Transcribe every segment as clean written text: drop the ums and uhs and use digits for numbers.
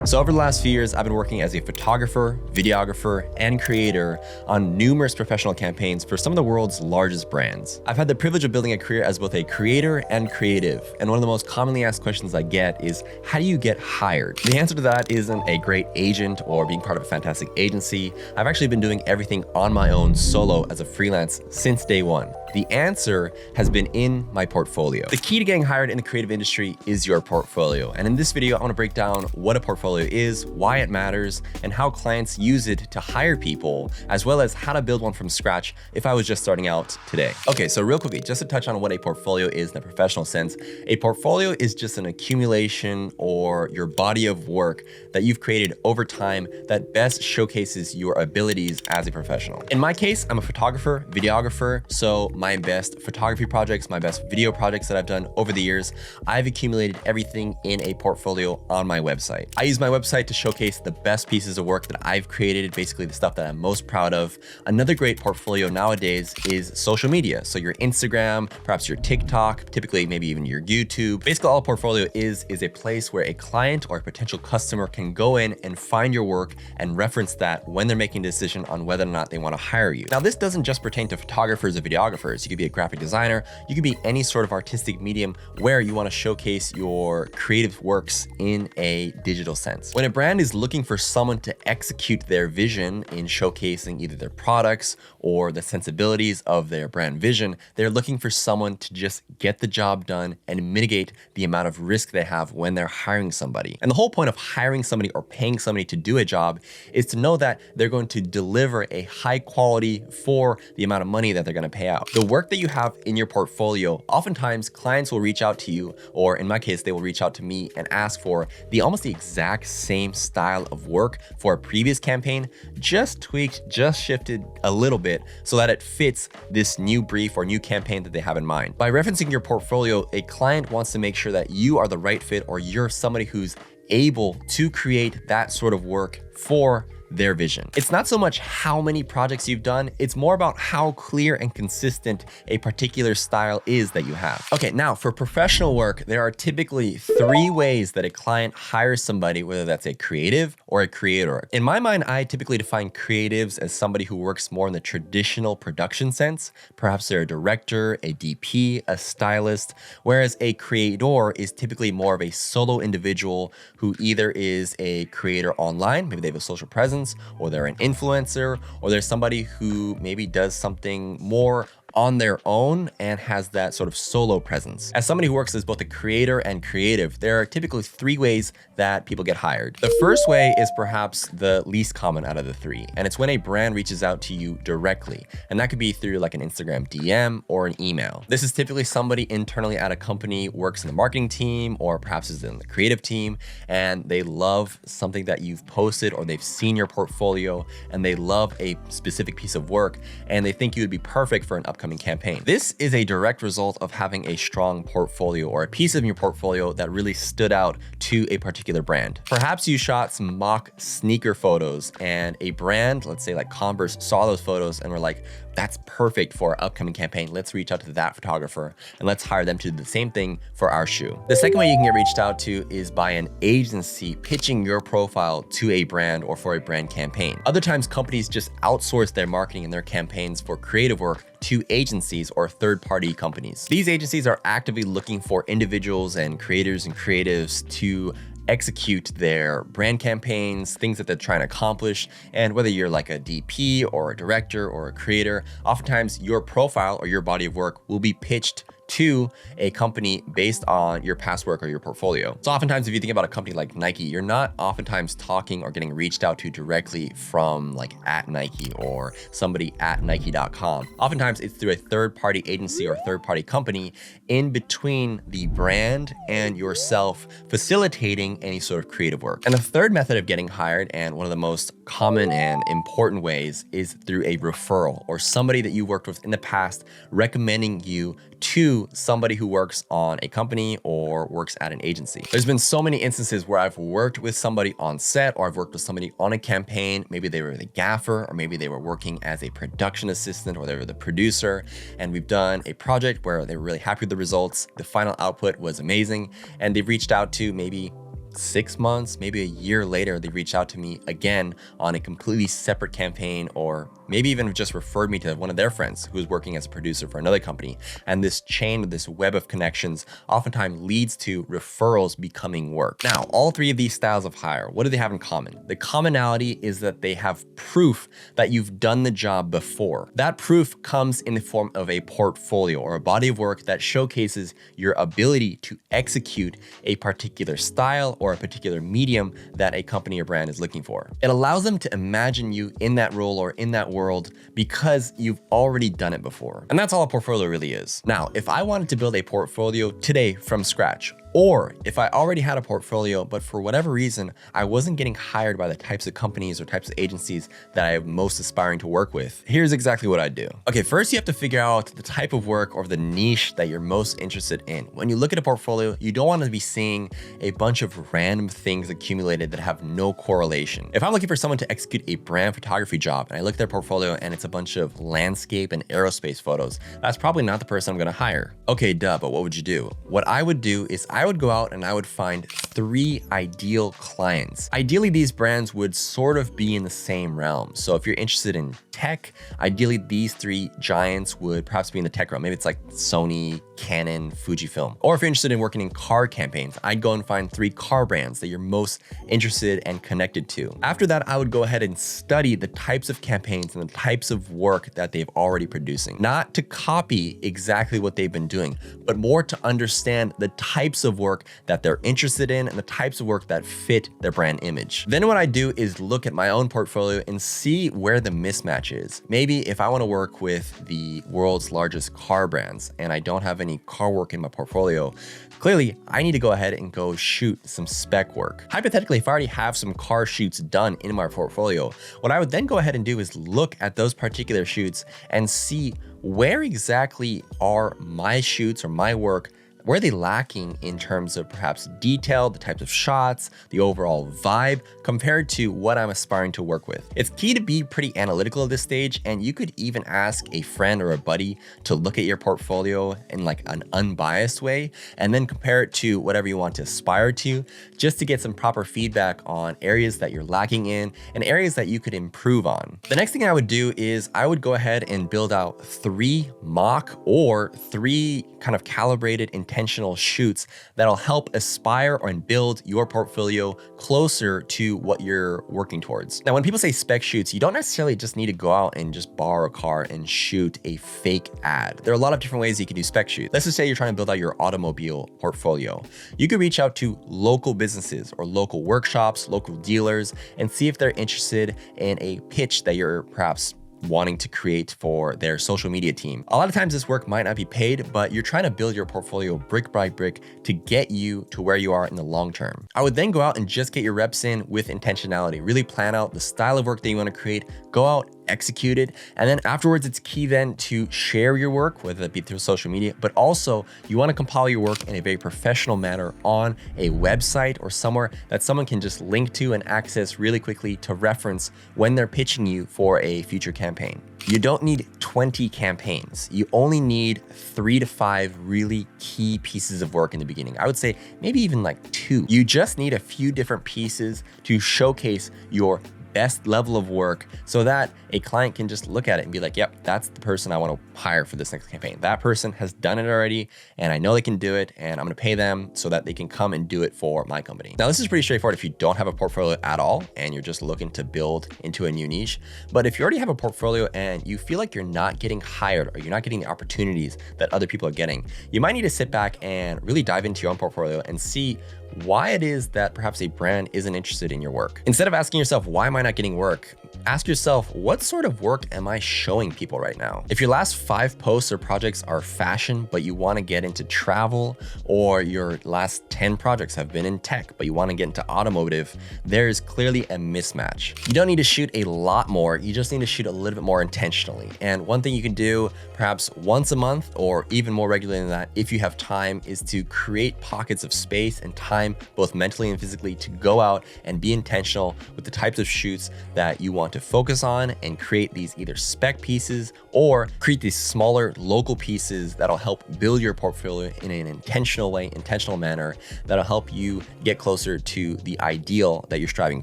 So over the last few years, I've been working as a photographer, videographer, and creator on numerous professional campaigns for some of the world's largest brands. I've had the privilege of building a career as both a creator and creative. And one of the most commonly asked questions I get is, how do you get hired? The answer to that isn't a great agent or being part of a fantastic agency. I've actually been doing everything on my own solo as a freelance since day one. The answer has been in my portfolio. The key to getting hired in the creative industry is your portfolio. And in this video, I want to break down what a portfolio is, why it matters, and how clients use it to hire people, as well as how to build one from scratch if I was just starting out today. Okay, so real quickly, just to touch on what a portfolio is in a professional sense, a portfolio is just an accumulation or your body of work that you've created over time that best showcases your abilities as a professional. In my case, I'm a photographer, videographer, so my best photography projects, my best video projects that I've done over the years, I've accumulated everything in a portfolio on my website. I use my website to showcase the best pieces of work that I've created, basically the stuff that I'm most proud of. Another great portfolio nowadays is social media. So your Instagram, perhaps your TikTok, typically maybe even your YouTube. Basically all a portfolio is a place where a client or a potential customer can go in and find your work and reference that when they're making a decision on whether or not they want to hire you. Now, this doesn't just pertain to photographers or videographers. You could be a graphic designer, you could be any sort of artistic medium where you want to showcase your creative works in a digital sense. When a brand is looking for someone to execute their vision in showcasing either their products or the sensibilities of their brand vision, they're looking for someone to just get the job done and mitigate the amount of risk they have when they're hiring somebody. And the whole point of hiring somebody or paying somebody to do a job is to know that they're going to deliver a high quality for the amount of money that they're going to pay out. The work that you have in your portfolio, oftentimes clients will reach out to you, or in my case, they will reach out to me and ask for almost the exact same style of work for a previous campaign, just tweaked, just shifted a little bit so that it fits this new brief or new campaign that they have in mind. By referencing your portfolio, a client wants to make sure that you are the right fit or you're somebody who's able to create that sort of work for their vision. It's not so much how many projects you've done, it's more about how clear and consistent a particular style is that you have. Okay, now for professional work, there are typically 3 ways that a client hires somebody, whether that's a creative or a creator. In my mind, I typically define creatives as somebody who works more in the traditional production sense. Perhaps they're a director, a DP, a stylist, whereas a creator is typically more of a solo individual who either is a creator online, maybe they have a social presence, or they're an influencer, or there's somebody who maybe does something more on their own and has that sort of solo presence. As somebody who works as both a creator and creative, there are typically 3 ways that people get hired. The first way is perhaps the least common out of the 3, and it's when a brand reaches out to you directly. And that could be through like an Instagram DM or an email. This is typically somebody internally at a company, works in the marketing team, or perhaps is in the creative team, and they love something that you've posted or they've seen your portfolio and they love a specific piece of work and they think you would be perfect for an upcoming campaign. This is a direct result of having a strong portfolio or a piece of your portfolio that really stood out to a particular brand. Perhaps you shot some mock sneaker photos and a brand, let's say like Converse, saw those photos and were like, that's perfect for our upcoming campaign. Let's reach out to that photographer and let's hire them to do the same thing for our shoe. The second way you can get reached out to is by an agency pitching your profile to a brand or for a brand campaign. Other times companies just outsource their marketing and their campaigns for creative work to agencies or third-party companies. These agencies are actively looking for individuals and creators and creatives to execute their brand campaigns, things that they're trying to accomplish. And whether you're like a DP or a director or a creator, oftentimes your profile or your body of work will be pitched to a company based on your past work or your portfolio. So oftentimes, if you think about a company like Nike, you're not oftentimes talking or getting reached out to directly from like at Nike or somebody at Nike.com. Oftentimes it's through a third-party agency or third-party company in between the brand and yourself, facilitating any sort of creative work. And the third method of getting hired, and one of the most common and important ways, is through a referral or somebody that you worked with in the past recommending you to somebody who works on a company or works at an agency. There's been so many instances where I've worked with somebody on set, or I've worked with somebody on a campaign. Maybe they were the gaffer, or maybe they were working as a production assistant, or they were the producer. And we've done a project where they were really happy with the results. The final output was amazing. And they've reached out to maybe 6 months, maybe a year later, they reach out to me again on a completely separate campaign, or maybe even just referred me to one of their friends who was working as a producer for another company. And this chain, this web of connections oftentimes leads to referrals becoming work. Now, all three of these styles of hire, what do they have in common? The commonality is that they have proof that you've done the job before. That proof comes in the form of a portfolio or a body of work that showcases your ability to execute a particular style or a particular medium that a company or brand is looking for. It allows them to imagine you in that role or in that world because you've already done it before. And that's all a portfolio really is. Now, if I wanted to build a portfolio today from scratch, or if I already had a portfolio, but for whatever reason, I wasn't getting hired by the types of companies or types of agencies that I'm most aspiring to work with, here's exactly what I'd do. Okay, first you have to figure out the type of work or the niche that you're most interested in. When you look at a portfolio, you don't want to be seeing a bunch of random things accumulated that have no correlation. If I'm looking for someone to execute a brand photography job and I look at their portfolio and it's a bunch of landscape and aerospace photos, that's probably not the person I'm going to hire. Okay, duh, but what would you do? What I would do is I would go out and I would find 3 ideal clients. Ideally, these brands would sort of be in the same realm. So if you're interested in tech, ideally these 3 giants would perhaps be in the tech realm. Maybe it's like Sony, Canon, Fujifilm. Or if you're interested in working in car campaigns, I'd go and find 3 car brands that you're most interested and connected to. After that, I would go ahead and study the types of campaigns and the types of work that they've already producing. Not to copy exactly what they've been doing, but more to understand the types of work that they're interested in and the types of work that fit their brand image. Then what I do is look at my own portfolio and see where the mismatch is. Maybe if I want to work with the world's largest car brands and I don't have any car work in my portfolio, clearly I need to go ahead and go shoot some spec work. Hypothetically, if I already have some car shoots done in my portfolio, what I would then go ahead and do is look at those particular shoots and see where exactly are my shoots or my work, where are they lacking in terms of perhaps detail, the types of shots, the overall vibe, compared to what I'm aspiring to work with. It's key to be pretty analytical at this stage, and you could even ask a friend or a buddy to look at your portfolio in like an unbiased way, and then compare it to whatever you want to aspire to, just to get some proper feedback on areas that you're lacking in and areas that you could improve on. The next thing I would do is I would go ahead and build out 3 mock or 3 kind of calibrated intentional shoots that'll help aspire and build your portfolio closer to what you're working towards. Now, when people say spec shoots, you don't necessarily just need to go out and just borrow a car and shoot a fake ad. There are a lot of different ways you can do spec shoots. Let's just say you're trying to build out your automobile portfolio. You could reach out to local businesses or local workshops, local dealers, and see if they're interested in a pitch that you're perhaps wanting to create for their social media team. A lot of times this work might not be paid, but you're trying to build your portfolio brick by brick to get you to where you are in the long term. I would then go out and just get your reps in with intentionality. Really plan out the style of work that you want to create, go out, execute it, and then afterwards it's key then to share your work, whether it be through social media, but also you want to compile your work in a very professional manner on a website or somewhere that someone can just link to and access really quickly to reference when they're pitching you for a future campaign. You don't need 20 campaigns. You only need 3 to 5 really key pieces of work in the beginning. I would say maybe even like 2. You just need a few different pieces to showcase your best level of work so that a client can just look at it and be like, yep, that's the person I want to hire for this next campaign. That person has done it already and I know they can do it and I'm going to pay them so that they can come and do it for my company. Now, this is pretty straightforward if you don't have a portfolio at all and you're just looking to build into a new niche. But if you already have a portfolio and you feel like you're not getting hired or you're not getting the opportunities that other people are getting, you might need to sit back and really dive into your own portfolio and see why it is that perhaps a brand isn't interested in your work. Instead of asking yourself, why am I not getting work? Ask yourself, what sort of work am I showing people right now? If your last 5 posts or projects are fashion, but you want to get into travel, or your last 10 projects have been in tech, but you want to get into automotive, there is clearly a mismatch. You don't need to shoot a lot more. You just need to shoot a little bit more intentionally. And one thing you can do perhaps once a month or even more regularly than that, if you have time, is to create pockets of space and time, both mentally and physically, to go out and be intentional with the types of shoots that you want want to focus on and create these either spec pieces or create these smaller local pieces that'll help build your portfolio in an intentional way, intentional manner that'll help you get closer to the ideal that you're striving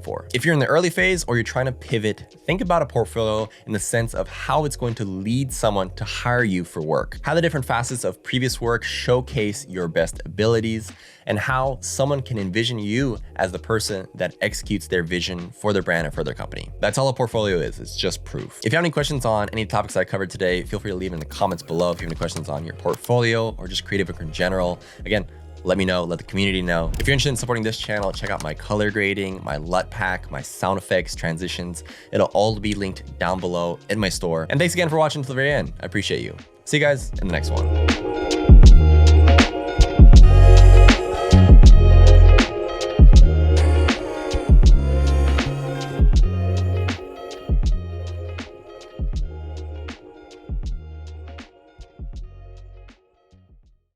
for. If you're in the early phase or you're trying to pivot, think about a portfolio in the sense of how it's going to lead someone to hire you for work, how the different facets of previous work showcase your best abilities, and how someone can envision you as the person that executes their vision for their brand and for their company. That's all a portfolio is. It's just proof. If you have any questions on any topics I covered today, feel free to leave in the comments below. If you have any questions on your portfolio or just creative work in general, again, let me know, let the community know. If you're interested in supporting this channel, check out my color grading, my LUT pack, my sound effects, transitions. It'll all be linked down below in my store. And thanks again for watching to the very end. I appreciate you. See you guys in the next one.